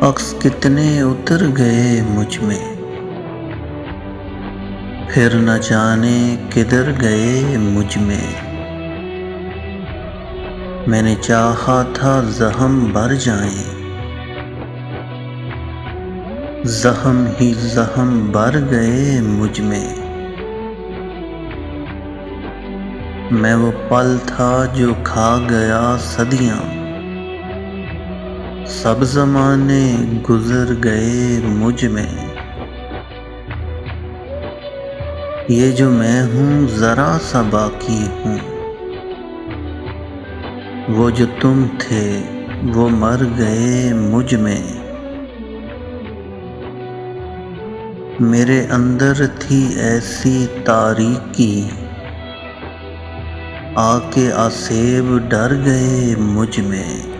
अक्स कितने उतर गए मुझ में, फिर न जाने किधर गए मुझ में। मैंने चाहा था ज़ख्म भर जाएं, ज़ख्म ही ज़ख्म भर गए मुझ में। मैं वो पल था जो खा गया सदियां, सब ज़माने गुज़र गए मुझ में। ये जो मैं हूँ ज़रा सा बाकी हूँ, वो जो तुम थे वो मर गए मुझ में। मेरे अंदर थी ऐसी तारीकी, आके आसेब डर गए मुझ में।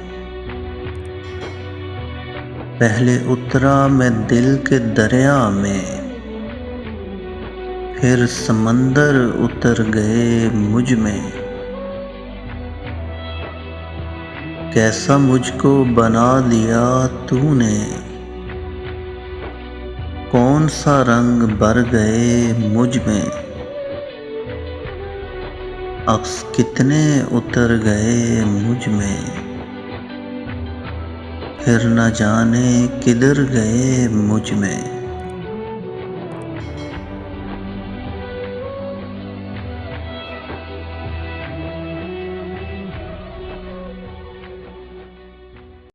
पहले उतरा मैं दिल के दरिया में, फिर समंदर उतर गए मुझ में। कैसा मुझको बना दिया तूने, कौन सा रंग भर गए मुझ में। अक्स कितने उतर गए मुझ में, फिर न जाने किधर गए मुझ में।